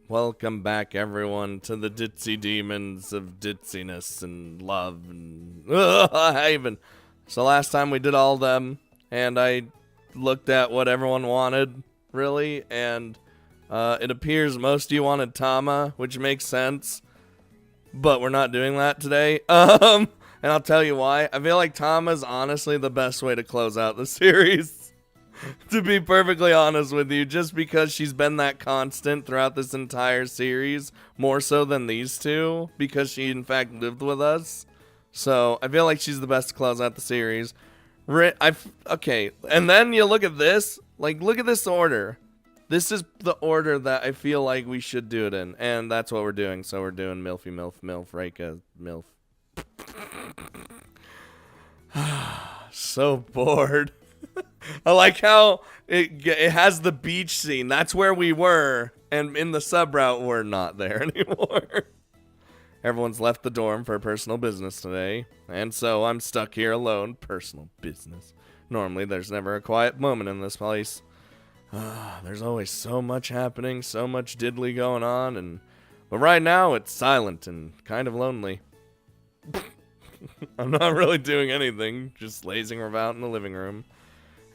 Welcome back, everyone, to the Ditzy Demons of Ditziness and love and So last time we did all of them, and I looked at what everyone wanted, really, and it appears most of you wanted Tama, which makes sense, but we're not doing that today. And I'll tell you why. I feel like Tama's honestly the best way to close out the series. To be perfectly honest with you, just because she's been that constant throughout this entire series, more so than these two, because she in fact lived with us. So I feel like she's the best to close out the series. Okay, and then you look at this, look at this order. This is the order that I feel like we should do it in, and that's what we're doing. So we're doing Milfy, Milf, Milf, Reika, Milf. So bored. I like how it has the beach scene. That's where we were. And in the sub route, we're not there anymore. Everyone's left the dorm for personal business today. And so I'm stuck here alone. Personal business. Normally, there's never a quiet moment in this place. There's always so much happening, so much diddly going on. But right now, it's silent and kind of lonely. I'm not really doing anything. Just lazing about in the living room.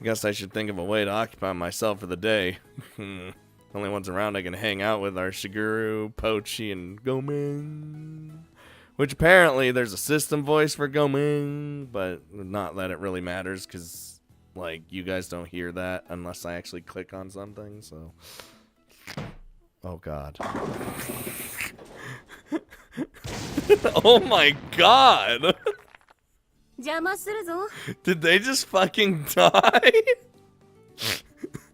I guess I should think of a way to occupy myself for the day. Only ones around I can hang out with are Shigeru, Pochi, and Gomen. Which apparently there's a system voice for Gomen, but not that it really matters because, you guys don't hear that unless I actually click on something, so. Oh, God. Oh, my God. Did they just fucking die?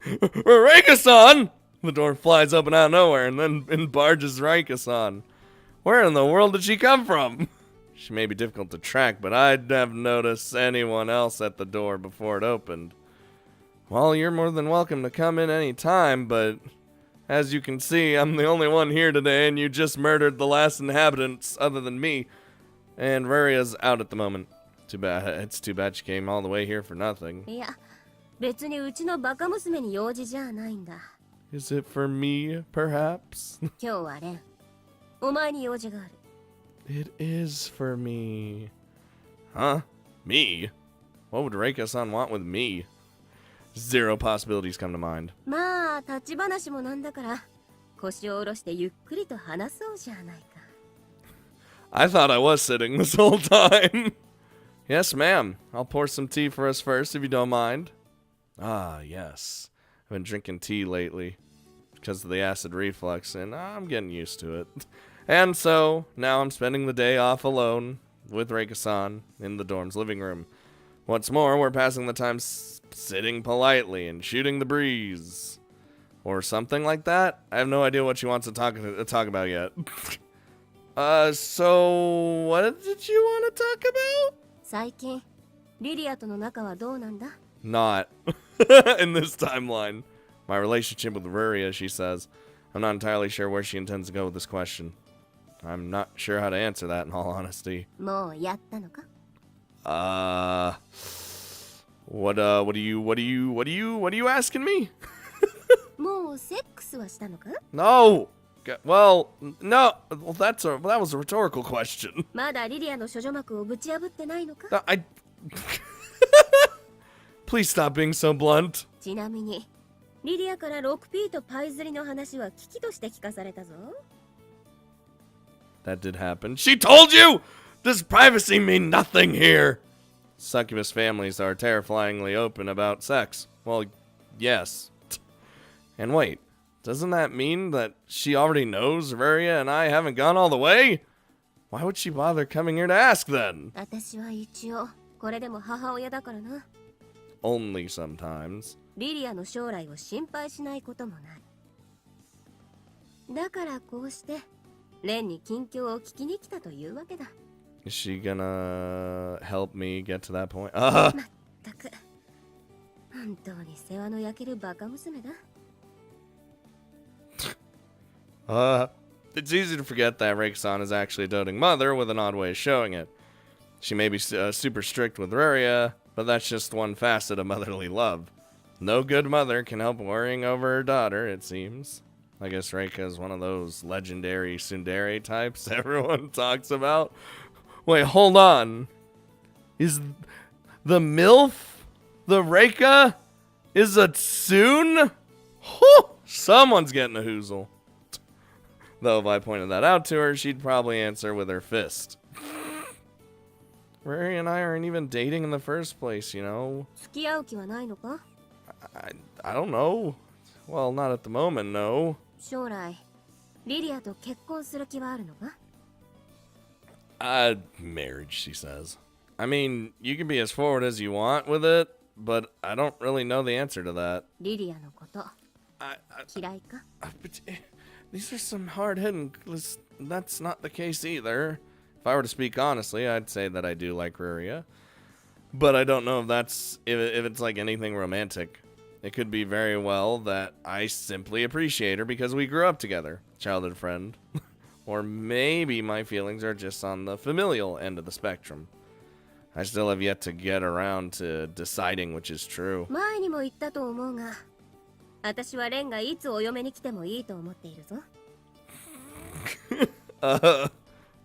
Reika-san! The door flies open out of nowhere and then barges Reika-san. Where in the world did she come from? She may be difficult to track, but I'd have noticed anyone else at the door before it opened. Well, you're more than welcome to come in any time, but as you can see, I'm the only one here today and you just murdered the last inhabitants other than me. And Raria's out at the moment. Too bad. It's too bad she came all the way here for nothing. Is it for me, perhaps? It is for me. Huh? Me? What would Reika-san want with me? Zero possibilities come to mind. I thought I was sitting this whole time. Yes, ma'am. I'll pour some tea for us first, if you don't mind. Ah, yes. I've been drinking tea lately because of the acid reflux, and I'm getting used to it. And so, now I'm spending the day off alone with Reika-san in the dorm's living room. What's more, we're passing the time sitting politely and shooting the breeze. Or something like that. I have no idea what she wants to talk about yet. So, what did you want to talk about? Not. In this timeline. My relationship with Ruria, she says. I'm not entirely sure where she intends to go with this question. I'm not sure how to answer that in all honesty. What are you asking me? No. Well, no. Well, that was a rhetorical question. Please stop being so blunt. That did happen. She told you! Does privacy mean nothing here? Succubus families are terrifyingly open about sex. Well, yes. And wait, doesn't that mean that she already knows Varia and I haven't gone all the way? Why would she bother coming here to ask then? Only sometimes. Is she gonna help me get to that point? It's easy to forget that Reika-san is actually a doting mother with an odd way of showing it. She may be super strict with Raria, but that's just one facet of motherly love. No good mother can help worrying over her daughter, it seems. I guess Reika is one of those legendary tsundere types everyone talks about. Wait, hold on. Is the MILF, the Reika, is a tsun? Whew, someone's getting a hoozle. Though if I pointed that out to her, she'd probably answer with her fist. Ruri and I aren't even dating in the first place, you know? I don't know. Well, not at the moment, no. Marriage, she says. I mean, you can be as forward as you want with it, but I don't really know the answer to that. These are some hard-hitting... That's not the case either. If I were to speak honestly, I'd say that I do like Ruria. But I don't know if that's... If it's like anything romantic. It could be very well that I simply appreciate her because we grew up together. Childhood friend. Or maybe my feelings are just on the familial end of the spectrum. I still have yet to get around to deciding which is true.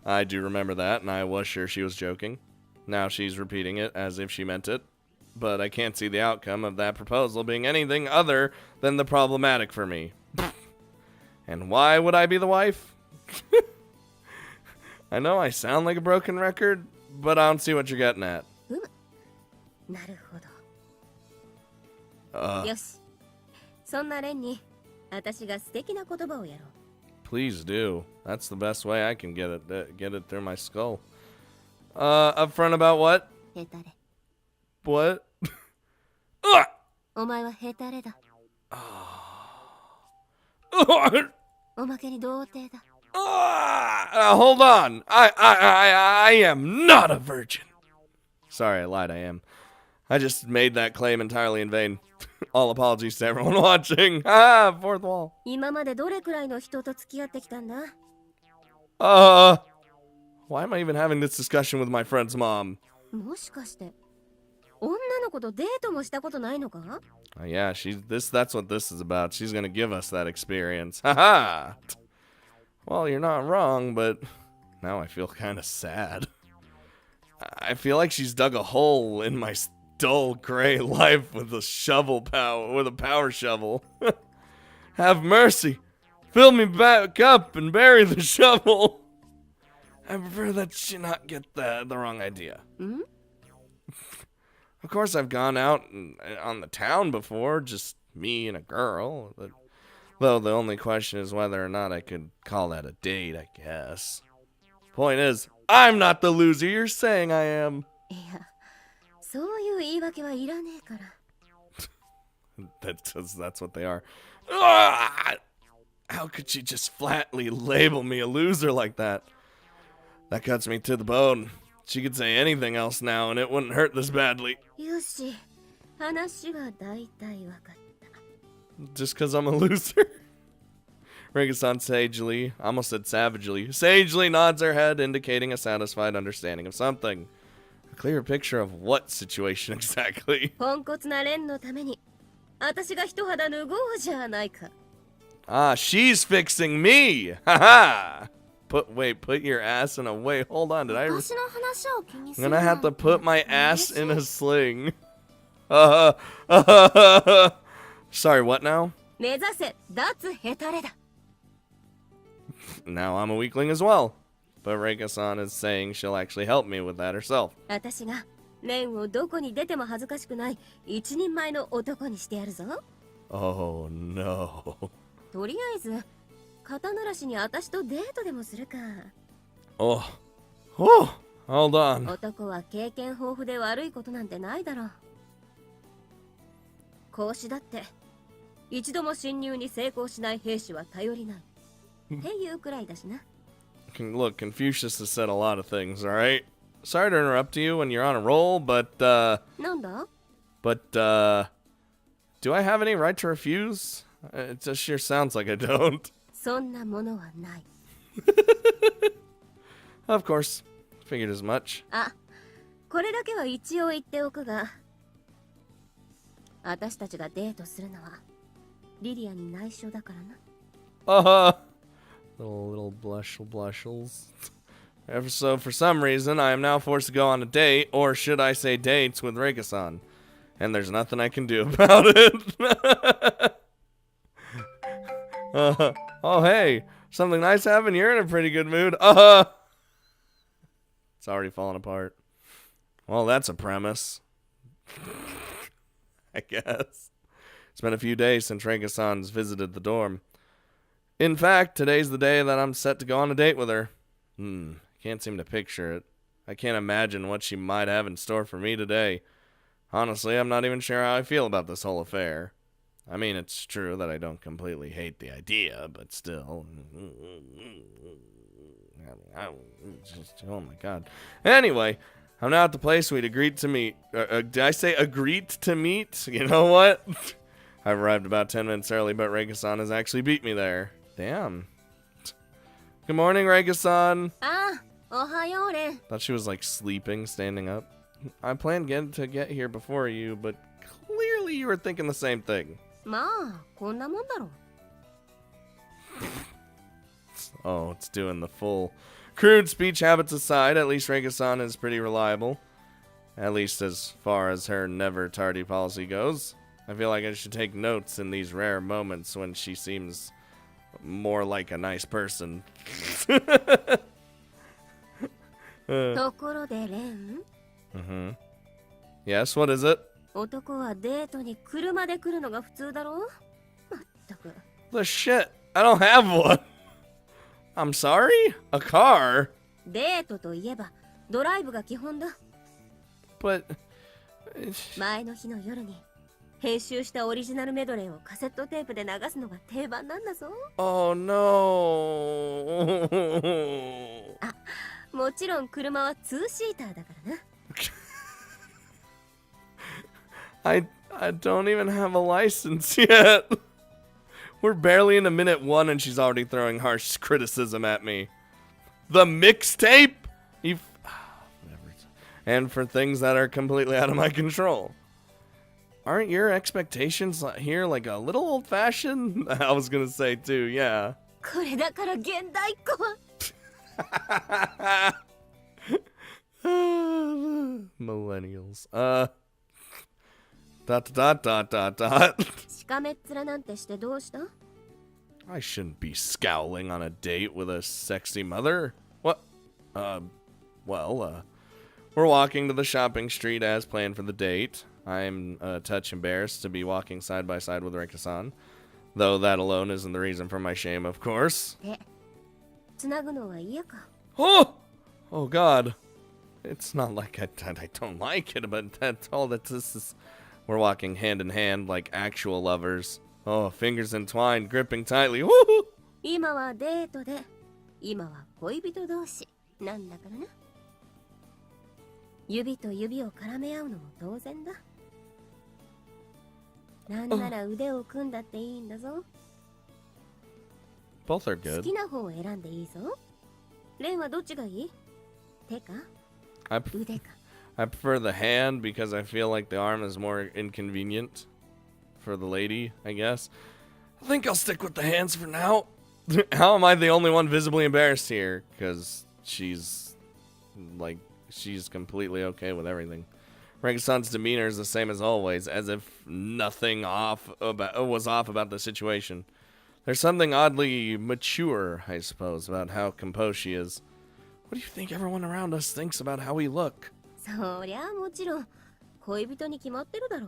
I do remember that, and I was sure she was joking. Now she's repeating it as if she meant it. But I can't see the outcome of that proposal being anything other than the problematic for me. And why would I be the wife? I know I sound like a broken record, but I don't see what you're getting at. Please do. That's the best way I can get it through my skull. Upfront about what? What? Hold on. I am not a virgin. Sorry, I lied. I am. I just made that claim entirely in vain. All apologies to everyone watching. Fourth wall. Why am I even having this discussion with my friend's mom? Yeah, that's what this is about. She's gonna give us that experience. Haha. Well, you're not wrong, but now I feel kind of sad. I feel like she's dug a hole in my dull gray life with a power shovel. Have mercy. Fill me back up and bury the shovel. I prefer that she not get the wrong idea. Of course, I've gone out on the town before, just me and a girl. Though the only question is whether or not I could call that a date, I guess. Point is, I'm not the loser you're saying I am. That's what they are. How could she just flatly label me a loser like that? That cuts me to the bone. She could say anything else now and it wouldn't hurt this badly. Just because I'm a loser? Reika-san sagely, almost said sagely nods her head, indicating a satisfied understanding of something. A clear picture of what situation exactly? She's fixing me! Haha! Put your ass in a way. Hold on, I'm gonna have to put my ass in a sling. Sorry, what now? Now I'm a weakling as well. But Reika-san is saying she'll actually help me with that herself. Oh no. Hold on. Look, Confucius has said a lot of things, alright? Sorry to interrupt you when you're on a roll, but, do I have any right to refuse? It just sure sounds like I don't. Of course. Figured as much. Little blushles. So for some reason, I am now forced to go on a date, or should I say dates, with Reika-san. And there's nothing I can do about it. Oh, hey. Something nice happened? You're in a pretty good mood. It's already falling apart. Well, that's a premise. I guess. It's been a few days since Reika-san's visited the dorm. In fact, today's the day that I'm set to go on a date with her. Can't seem to picture it. I can't imagine what she might have in store for me today. Honestly, I'm not even sure how I feel about this whole affair. I mean, it's true that I don't completely hate the idea, but still. Oh my god. Anyway, I'm now at the place we'd agreed to meet. Did I say agreed to meet? You know what? I've arrived about 10 minutes early, but Reika-san has actually beat me there. Damn. Good morning, Reika-san. Ohayore. Thought she was like sleeping, standing up. I planned to get here before you, but clearly you were thinking the same thing. Oh, it's doing the full crude speech habits aside. At least Reika-san is pretty reliable. At least as far as her never tardy policy goes. I feel like I should take notes in these rare moments when she seems more like a nice person. Yes, what is it? The shit? I don't have one. I'm sorry? A car? But... 前の日の夜に編集したオリジナルメドレーをカセットテープで流すのが定番なんだぞ。 Oh no. あ、もちろん車はツーシーターだからな。I don't even have a license yet. We're barely into minute 1 and she's already throwing harsh criticism at me. The mixtape? And for things that are completely out of my control. Aren't your expectations here like a little old-fashioned? I was gonna say too, yeah. これだから現代っ子は。Millennials. しかめっ面なんてしてどうした？ I shouldn't be scowling on a date with a sexy mother. What? Well, we're walking to the shopping street as planned for the date. I'm a touch embarrassed to be walking side by side with Reika-san, though that alone isn't the reason for my shame, of course. つなぐのは嫌か？ Oh God. It's not like I don't like it, but that's all that this is. We're walking hand in hand like actual lovers. Oh, fingers entwined, gripping tightly. Woohoo! 今はデートで、今は恋人同士なんだからな。指と指を絡め合うのも当然だ。なんなら腕を組んだっていいんだぞ。Both are good. 好きな方を選んでいいぞ。レンはどっちがいい？手か？腕か？ I prefer the hand because I feel like the arm is more inconvenient for the lady, I guess. I think I'll stick with the hands for now. How am I the only one visibly embarrassed here? Because she's completely okay with everything. Reika-san's demeanor is the same as always, as if nothing was off about the situation. There's something oddly mature, I suppose, about how composed she is. What do you think everyone around us thinks about how we look? そりゃもちろん恋人に決まってるだろ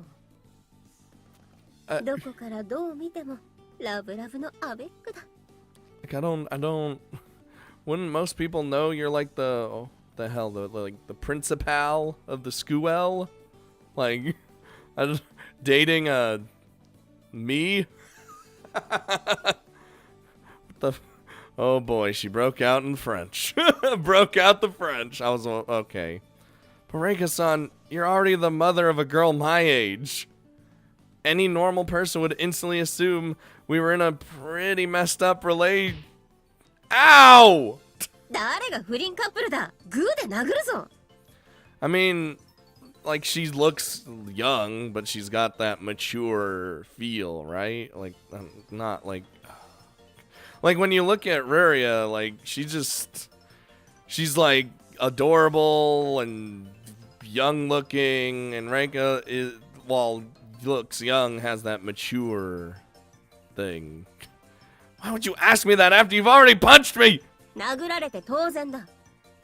う。どこからどう見てもラブラブのアベックだ。Like I don't. Wouldn't most people know you're like the principal of the school? Like, dating me? Oh boy, she broke out in French. Broke out the French. I was okay. But Reika-san, you're already the mother of a girl my age. Any normal person would instantly assume we were in a pretty messed up relation. Ow! 誰が不倫カップルだ。グーで殴るぞ。I mean, like she looks young, but she's got that mature feel, right? Like not like Like, when you look at Ruria, like, she's like adorable and young looking, and Reika is, while looks young, has that mature thing. Why would you ask me that after you've already punched me? 殴られて当然だ。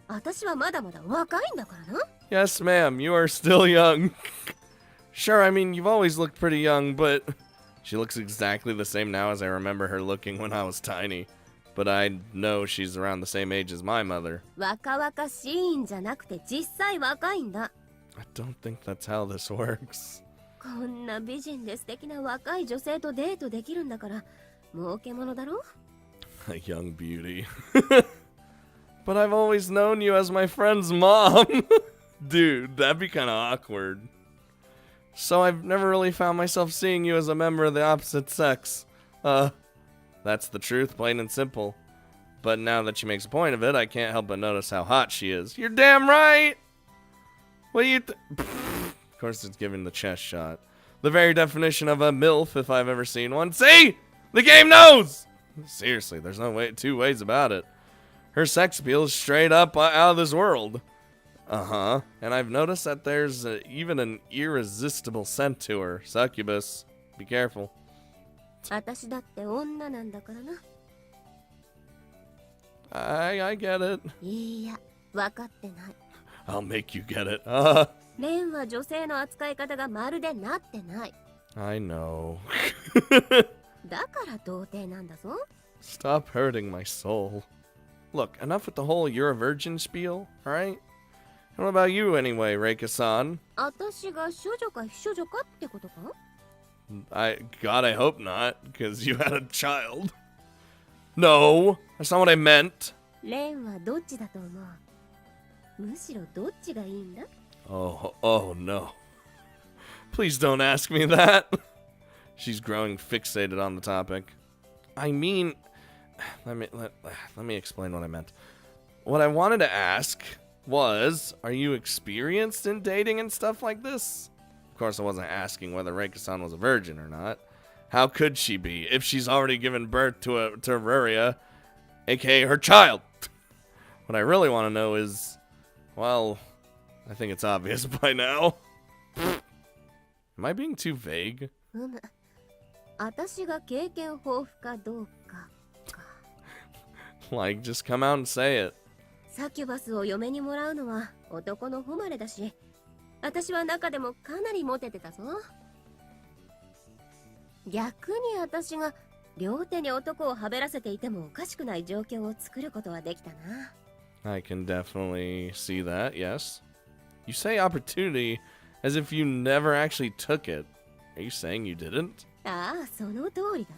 私はまだまだ若いんだからな。Yes, ma'am, you are still young. Sure, I mean, you've always looked pretty young, but she looks exactly the same now as I remember her looking when I was tiny. But I know she's around the same age as my mother. 若々しいんじゃなくて実際若いんだ。I don't think that's how this works. こんな美人で素敵な若い女性とデートできるんだから儲けものだろ。A young beauty. But I've always known you as my friend's mom. Dude, that'd be kind of awkward. So I've never really found myself seeing you as a member of the opposite sex. That's the truth, plain and simple. But now that she makes a point of it, I can't help but notice how hot she is. You're damn right! What do you Of course it's giving the chest shot. The very definition of a MILF if I've ever seen one. See? The game knows! Seriously, there's no two ways about it. Her sex appeal is straight up out of this world. Uh-huh. And I've noticed that there's even an irresistible scent to her. Succubus. Be careful. 私だって女なんだからな。I get it. いや、分かってない。I'll make you get it. レンは女性の扱い方がまるでなってない。I know. だから童貞なんだぞ。Stop hurting my soul. Look, enough with the whole you're a virgin spiel, alright? And what about you anyway, Reika-san? 私が処女か非処女かってことか？ God, I hope not, because you had a child. No, that's not what I meant. レンはどっちだと思う？むしろどっちがいいんだ？ Oh no. Please don't ask me that. She's growing fixated on the topic. I mean, let me explain what I meant. What I wanted to ask was, are you experienced in dating and stuff like this? Of course, I wasn't asking whether Reika-san was a virgin or not. How could she be if she's already given birth to Ruria, aka her child? What I really want to know is, well, I think it's obvious by now. Am I being too vague? 私が経験豊富かどうか。Like, just come out and say it. サキュバスを嫁にもらうのは男の誉れだし、私は中でもかなりモテてたぞ。逆に私が両手に男をはべらせていてもおかしくない状況を作ることはできたな。I can definitely see that, yes. You say opportunity as if you never actually took it. Are you saying you didn't? ああ、その通りだ。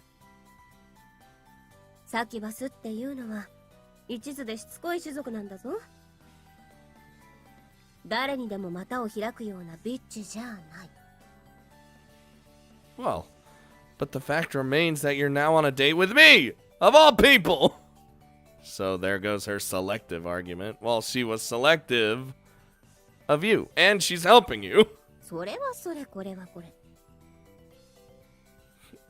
サキュバスっていうのは一途でしつこい種族なんだぞ。誰にでも股を開くようなビッチじゃない。Well, but the fact remains that you're now on a date with me, of all people. So there goes her selective argument. Well, she was selective of you, and she's helping you. それはそれ、これはこれ。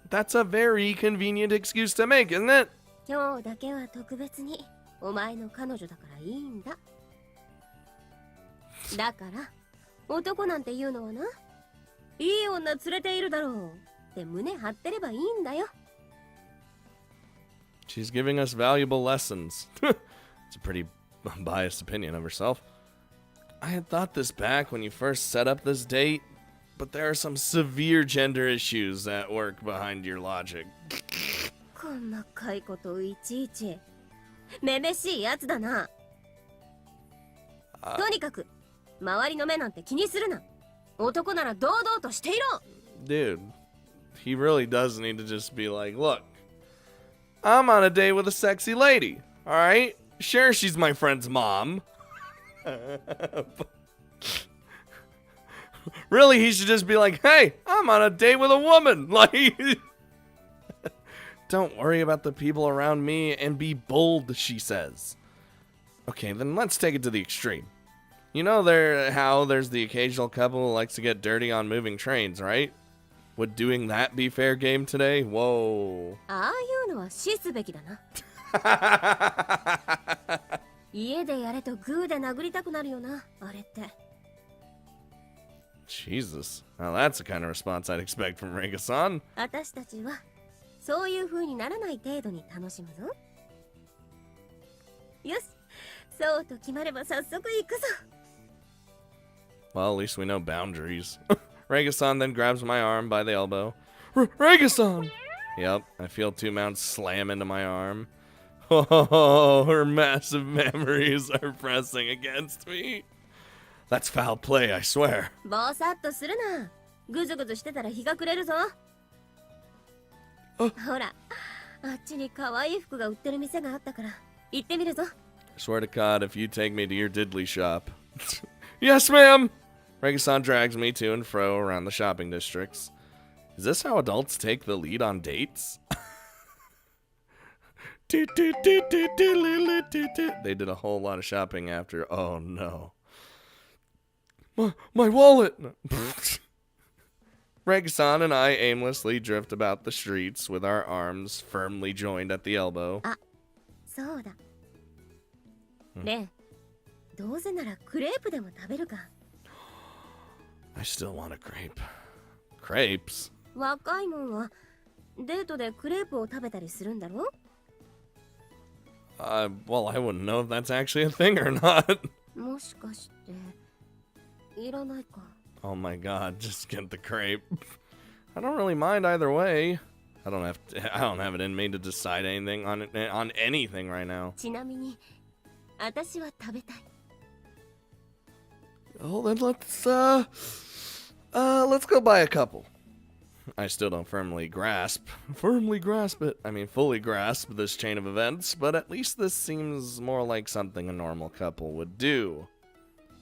That's a very convenient excuse to make, isn't it? 今日だけは特別にお前の彼女だからいいんだ。だから男なんていうのはな、いい女連れているだろうって胸張ってればいいんだよ。She's giving us valuable lessons. It's a pretty biased opinion of herself. I had thought this back when you first set up this date, but there are some severe gender issues at work behind your logic. 細かいことをいちいち。めめしいやつだな。とにかく周りの目なんて気にするな。男なら堂々としていろ。 Dude, he really does need to just be like, look, I'm on a date with a sexy lady, alright? Sure, she's my friend's mom. Really, he should just be like, hey, I'm on a date with a woman. Like, don't worry about the people around me and be bold, she says. Okay, then let's take it to the extreme. You know how there's the occasional couple who likes to get dirty on moving trains, right? Would doing that be fair game today? Whoa. ああいうのは死すべきだな。家でやれとグーで殴りたくなるよな、あれって。Jesus. Now that's the kind of response I'd expect from Reika-san. 私たちはそういう風にならない程度に楽しむぞ。よし、そうと決まれば早速行くぞ。Well, at least we know boundaries. Reika-san then grabs my arm by the elbow. Reika-san! Yep, I feel two mounts slam into my arm. Oh, her massive memories are pressing against me. That's foul play, I swear. ぼさっとするな。ぐずぐずしてたら日が暮れるぞ。ほら、あっちに可愛い服が売ってる店があったから行ってみるぞ。I swear to God, if you take me to your diddly shop. Yes, ma'am! Reika-san drags me to and fro around the shopping districts. Is this how adults take the lead on dates? They did a whole lot of shopping after. Oh no. My wallet! Reika-san and I aimlessly drift about the streets with our arms firmly joined at the elbow. あ、そうだ。レン、どうせならクレープでも食べるか。I still want a crepe. Crepes? 若いもんはデートでクレープを食べたりするんだろ？ Well, I wouldn't know if that's actually a thing or not. もしかしていらないか。Oh my God, just get the crepe. I don't really mind either way. I don't have it in me to decide anything on anything right now. ちなみに私は食べたい。Oh, then let's go buy a couple. I still don't fully grasp this chain of events, but at least this seems more like something a normal couple would do.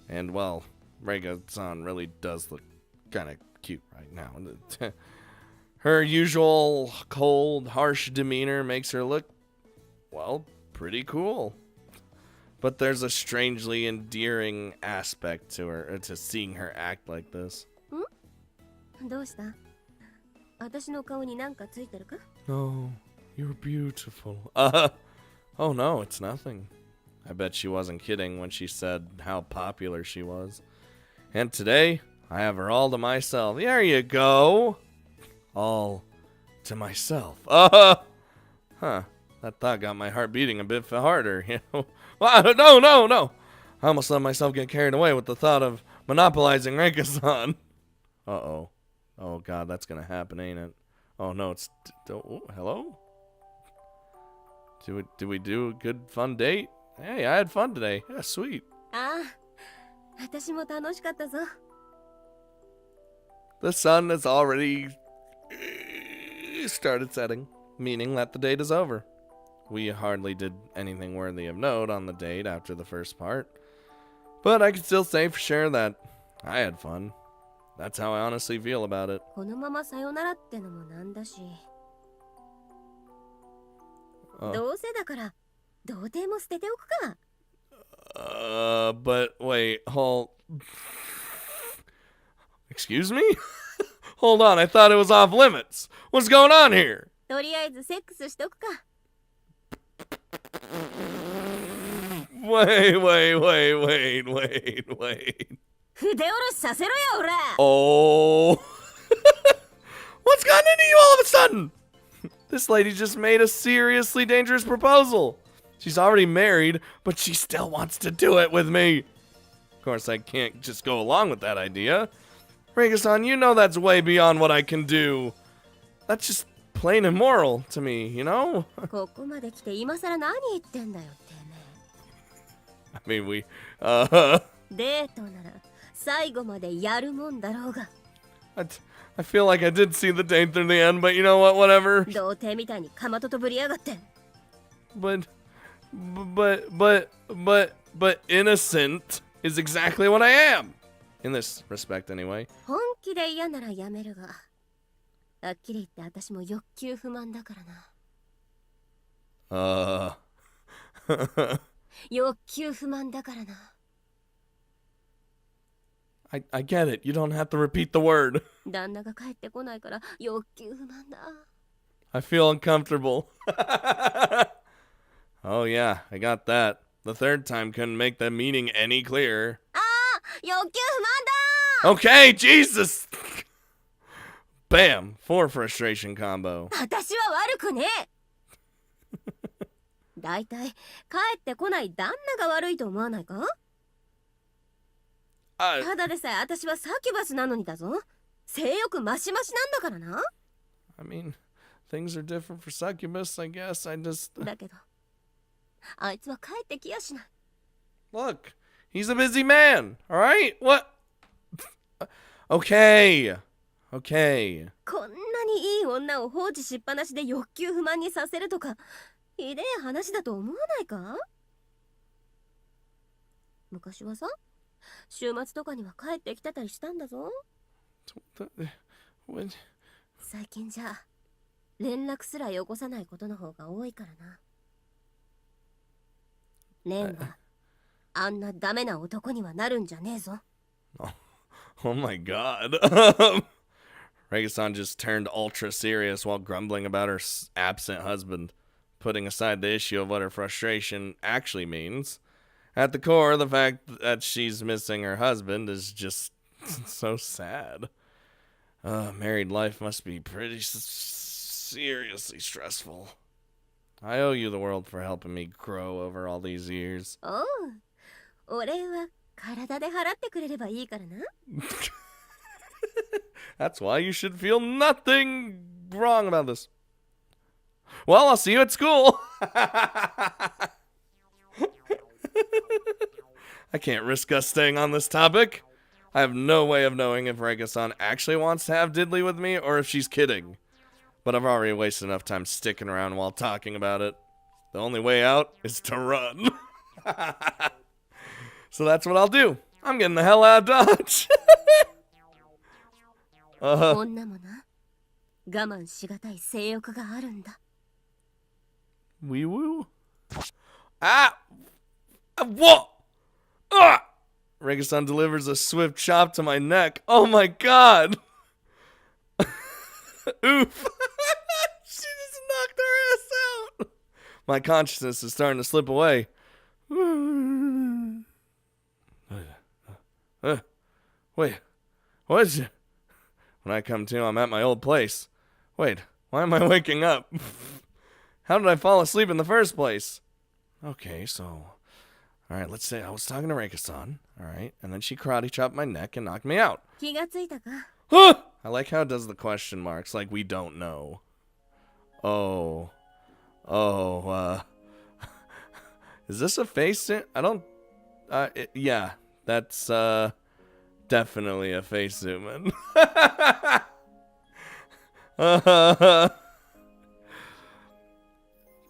And well, Reika-san really does look kind of cute right now. Her usual cold, harsh demeanor makes her look, well, pretty cool. But there's a strangely endearing aspect to her, to seeing her act like this. どうした？私の顔になんかついてるか？ Oh, you're beautiful. Oh no, it's nothing. I bet she wasn't kidding when she said how popular she was. And today, I have her all to myself. There you go. All to myself. Huh. That thought got my heart beating a bit harder, you know. No. I almost let myself get carried away with the thought of monopolizing Reika-san. Uh-oh. Oh, God, that's gonna happen, ain't it? Oh, no, it's... hello? Did we do a good, fun date? Hey, I had fun today. Yeah, sweet. ああ、私も楽しかったぞ。 The sun has already started setting, meaning that the date is over. We hardly did anything worthy of note on the date after the first part, but I can still say for sure that I had fun. That's how I honestly feel about it. このままさよならってのもなんだし。どうせだから童貞も捨てておくか。But wait, excuse me? Hold on, I thought it was off limits. What's going on here? とりあえずセックスしとくか。Wait. 筆下ろしさせろよ、おら。 Oh. What's gotten into you all of a sudden? This lady just made a seriously dangerous proposal. She's already married, but she still wants to do it with me. Of course, I can't just go along with that idea. Reika-san, you know that's way beyond what I can do. That's just plain immoral to me, you know? ここまで来て今さら何言ってんだよ、てめえ。 I mean, デートなら最後までやるもんだろうが。 I feel like I did see the date through the end, but you know what, whatever. 童貞みたいにかまととぶりやがって。 But innocent is exactly what I am. In this respect, anyway. 本気で嫌ならやめるが。はっきり言って私も欲求不満だからな。欲求不満だからな。I get it. You don't have to repeat the word. 旦那が帰ってこないから欲求不満だ。 I feel uncomfortable. Oh yeah, I got that. The third time couldn't make the meaning any clearer. ああ、欲求不満だ。 Okay, Jesus! Bam! 4 frustration combo. 私は悪くねえ。だいたい帰ってこない旦那が悪いと思わないか？ただでさえ私はサキュバスなのにだぞ。性欲マシマシなんだからな。I mean, things are different for succubus, I guess. I just... だけど、あいつは帰ってきやしない。 Look, he's a busy man, alright? What? Okay. Okay. こんなにいい女を放置しっぱなしで欲求不満にさせるとか、ひでえ話だと思わないか？昔はさ、週末とかには帰ってきてたりしたんだぞ。最近じゃ連絡すらよこさないことの方が多いからな。レンはあんなダメな男にはなるんじゃねえぞ。Oh my god. Reika-san just turned ultra serious while grumbling about her absent husband, putting aside the issue of what her frustration actually means. At the core, the fact that she's missing her husband is just so sad. Married life must be pretty seriously stressful. I owe you the world for helping me grow over all these years. おう、お礼は体で払ってくれればいいからな。That's why you should feel nothing wrong about this. Well, I'll see you at school. I can't risk us staying on this topic. I have no way of knowing if Reika-san actually wants to have diddly with me or if she's kidding. But I've already wasted enough time sticking around while talking about it. The only way out is to run. So that's what I'll do. I'm getting the hell out of Dodge. 女もな、我慢しがたい性欲があるんだ。Wee woo. Ah! What? Ah! Reika-san delivers a swift chop to my neck. Oh my god! Oof. She just knocked her ass out. My consciousness is starting to slip away. Wait, what is it? When I come to, I'm at my old place. Wait, why am I waking up? How did I fall asleep in the first place? Okay, so... Alright, let's say I was talking to Reika-san. Alright, and then she karate chopped my neck and knocked me out. 気がついたか？ I like how it does the question marks, like we don't know. Oh. Is this a face? I don't... yeah, that's, definitely a face zoom in.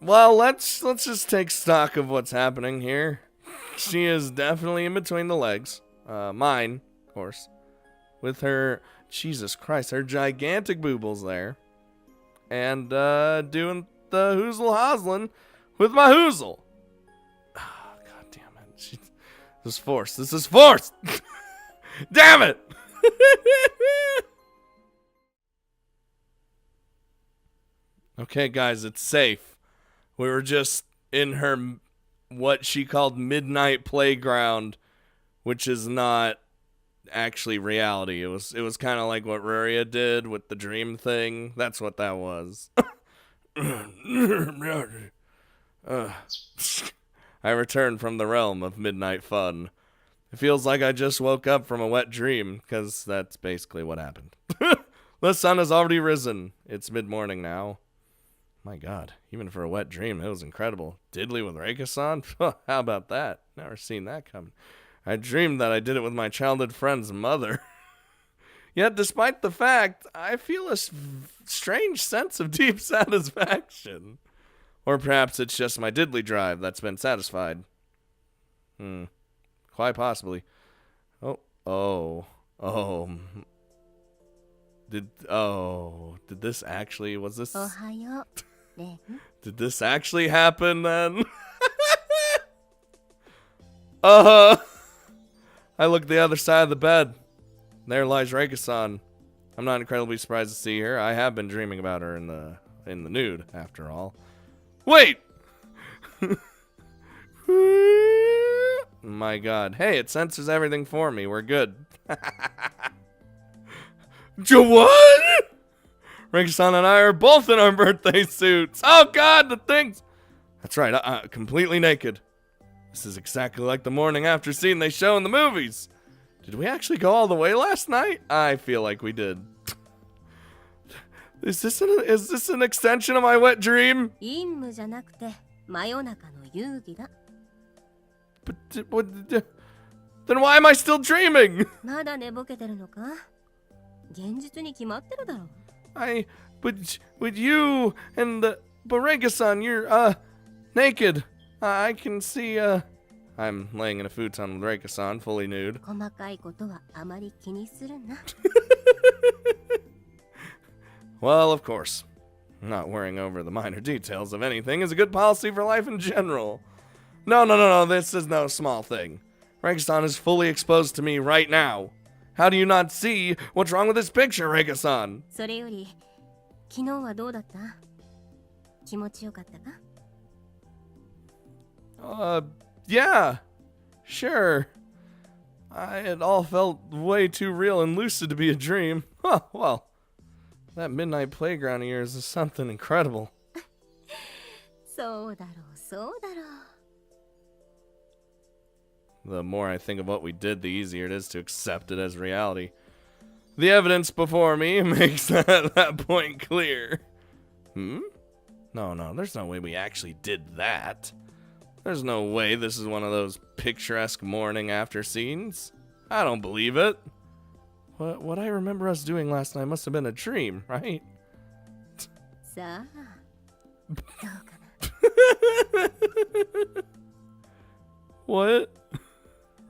Well, let's just take stock of what's happening here. She is definitely in between the legs. Mine, of course. With her, Jesus Christ, her gigantic boobles there. And, doing the hoozle hoslin with my hoozle. Oh, God damn it. This is forced. This is forced! Damn it! Okay, guys, it's safe. We were just in her, what she called midnight playground, which is not actually reality. It was kind of like what Ruria did with the dream thing. That's what that was. I returned from the realm of midnight fun. It feels like I just woke up from a wet dream, because that's basically what happened. The sun has already risen. It's mid-morning now. My god, even for a wet dream, it was incredible. Diddly with Reika-san? How about that? Never seen that coming. I dreamed that I did it with my childhood friend's mother. Yet, despite the fact, I feel a strange sense of deep satisfaction. Or perhaps it's just my diddly drive that's been satisfied. Quite possibly. Did this actually, was this... Ohayo, Ren. Did this actually happen then? I looked the other side of the bed. there lies Reika-san. I'm not incredibly surprised to see her. I have been dreaming about her in the nude, after all. Wait! My god. Hey, it censors everything for me. We're good. What? Reika-san and I are both in our birthday suits. Oh god, the things. That's right, completely naked. This is exactly like the morning after scene they show in the movies. Did we actually go all the way last night? I feel like we did. Is this an extension of my wet dream? But then why am I still dreaming? But you and the Reika-san, you're naked. I can see I'm laying in a futon with Reika-san, fully nude. Well, of course. Not worrying over the minor details of anything is a good policy for life in general. No, this is no small thing. Reika-san is fully exposed to me right now. How do you not see what's wrong with this picture, Reika-san? Yeah, sure. It all felt way too real and lucid to be a dream. Huh, well, that midnight playground of yours is something incredible. The more I think of what we did, the easier it is to accept it as reality. The evidence before me makes that point clear. No, there's no way we actually did that. There's no way this is one of those picturesque morning after scenes. I don't believe it. What I remember us doing last night must have been a dream, right? What?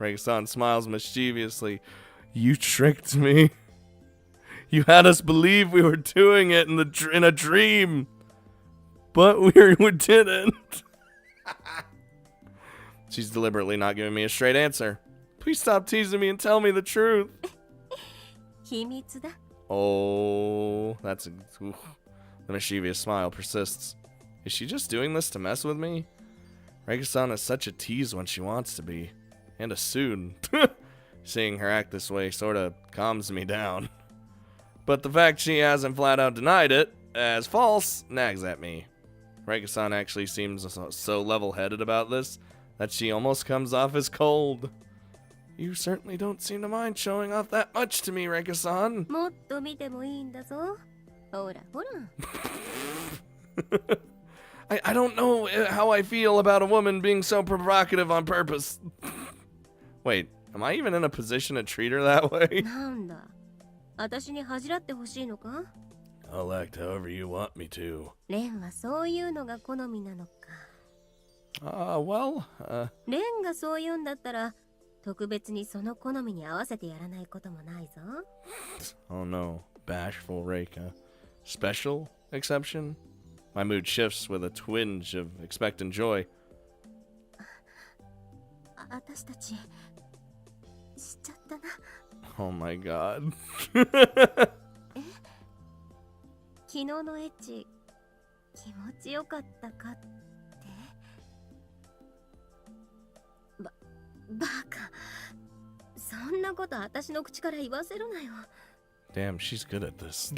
Reika-san smiles mischievously. You tricked me. You had us believe we were doing it in a dream. But we didn't. She's deliberately not giving me a straight answer. Please stop teasing me and tell me the truth. Oh, the mischievous smile persists. Is she just doing this to mess with me? Reika-san is such a tease when she wants to be. And a soon. Seeing her act this way sort of calms me down. But the fact she hasn't flat out denied it as false nags at me. Reika-san actually seems so level-headed about this that she almost comes off as cold. You certainly don't seem to mind showing off that much to me, Reika-san. I don't know how I feel about a woman being so provocative on purpose. Wait, am I even in a position to treat her that way? I'll act however you want me to. Well, oh no, bashful Reika. Special exception? My mood shifts with a twinge of expectant joy. Oh my god. Damn, she's good at this.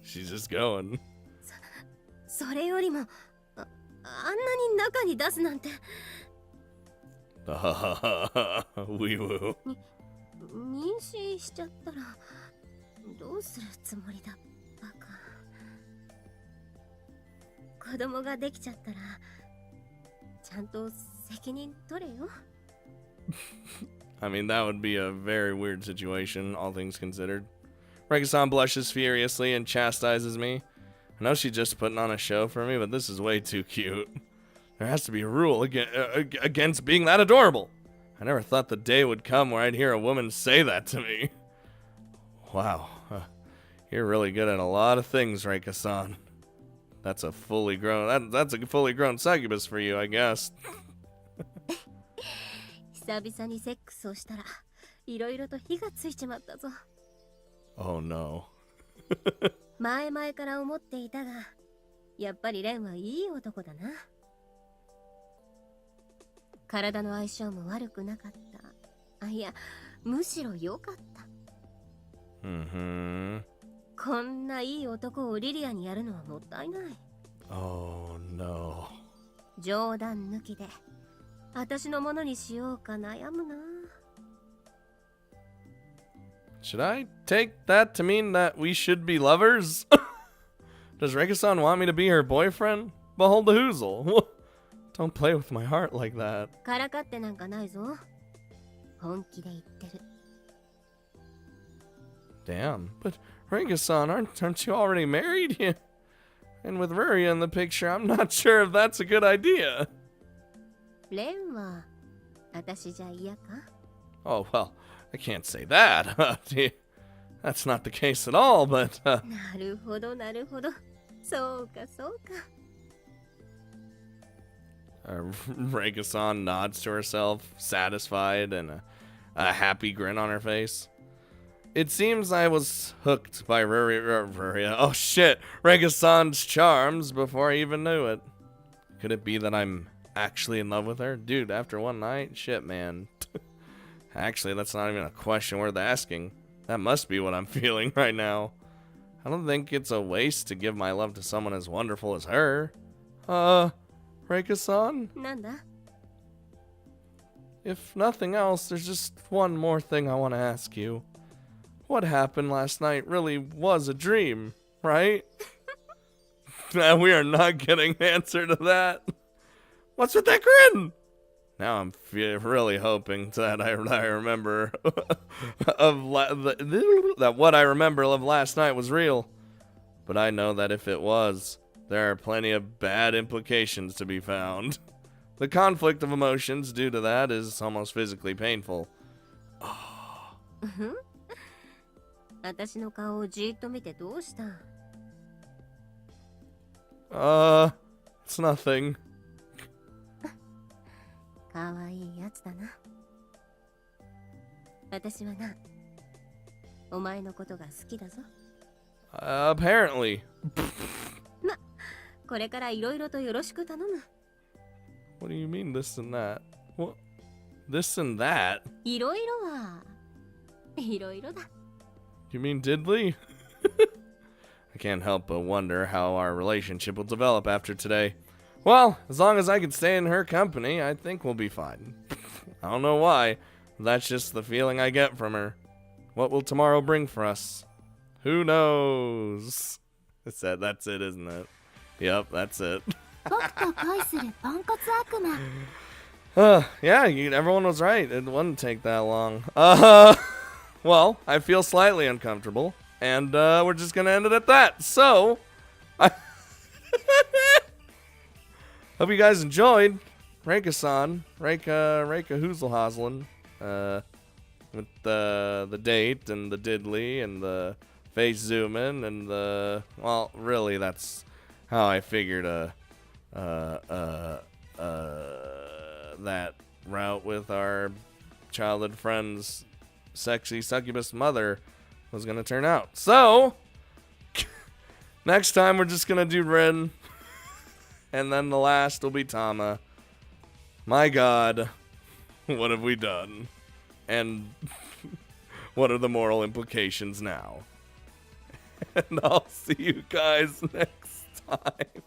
She's just going. Wee woo. I mean, that would be a very weird situation, all things considered. Reika-san blushes furiously and chastises me. I know she's just putting on a show for me, but this is way too cute. There has to be a rule against being that adorable. I never thought the day would come where I'd hear a woman say that to me. Wow, you're really good at a lot of things, Reika-san. That's a fully grown, that's a fully grown succubus for you, I guess. 久々にセックスをしたらいろいろと火がついちまったぞ。 Oh no. 前々から思っていたが、やっぱりレンはいい男だな。体の相性も悪くなかった。あ、いや、むしろ良かった。こんないい男をリリアにやるのはもったいない。 Oh no. 冗談抜きで私のものにしようか悩むな。 Should I take that to mean that we should be lovers? Does Reika-san want me to be her boyfriend? Behold the hoozle. Don't play with my heart like that. からかってなんかないぞ。本気で言ってる。 Damn, but Reika-san, aren't you already married? Yeah. And with Ruria in the picture, I'm not sure if that's a good idea. レンは私じゃ嫌か? Oh, well, I can't say that. That's not the case at all, but... なるほど、なるほど。そうか、そうか。Reika-san nods to herself, satisfied, and a happy grin on her face. It seems I was hooked by Ruria. Oh shit, Reika-san's charms before I even knew it. Could it be that I'm actually in love with her? Dude, after one night? Shit, man. Actually, that's not even a question worth asking. That must be what I'm feeling right now. I don't think it's a waste to give my love to someone as wonderful as her. Reika-san? なんだ? If nothing else, there's just one more thing I want to ask you. What happened last night really was a dream, right? We are not getting an answer to that. What's with that grin? Now I'm really hoping that I remember that what I remember of last night was real. But I know that if it was, there are plenty of bad implications to be found. The conflict of emotions due to that is almost physically painful. 私の顔をじーっと見てどうした? It's nothing. かわいいやつだな。私はな、お前のことが好きだぞ。Apparently. ま、これからいろいろとよろしく頼む。What do you mean this and that? What? This and that? いろいろはいろいろだ。You mean diddly? I can't help but wonder how our relationship will develop after today. Well, as long as I can stay in her company, I think we'll be fine. I don't know why. That's just the feeling I get from her. What will tomorrow bring for us? Who knows? That's it, isn't it? Yep, that's it. Yeah, everyone was right. It wouldn't take that long. Well, I feel slightly uncomfortable, and we're just gonna end it at that. So, hope you guys enjoyed Reika-san, Reika Hoozelhoslen, with the date and the diddly and the face zoom in and the, well, really that's how I figured that route with our childhood friend's sexy succubus mother was gonna turn out. So next time we're just gonna do Rin, and then the last will be Tama. My god, what have we done? And what are the moral implications now? And I'll see you guys next time.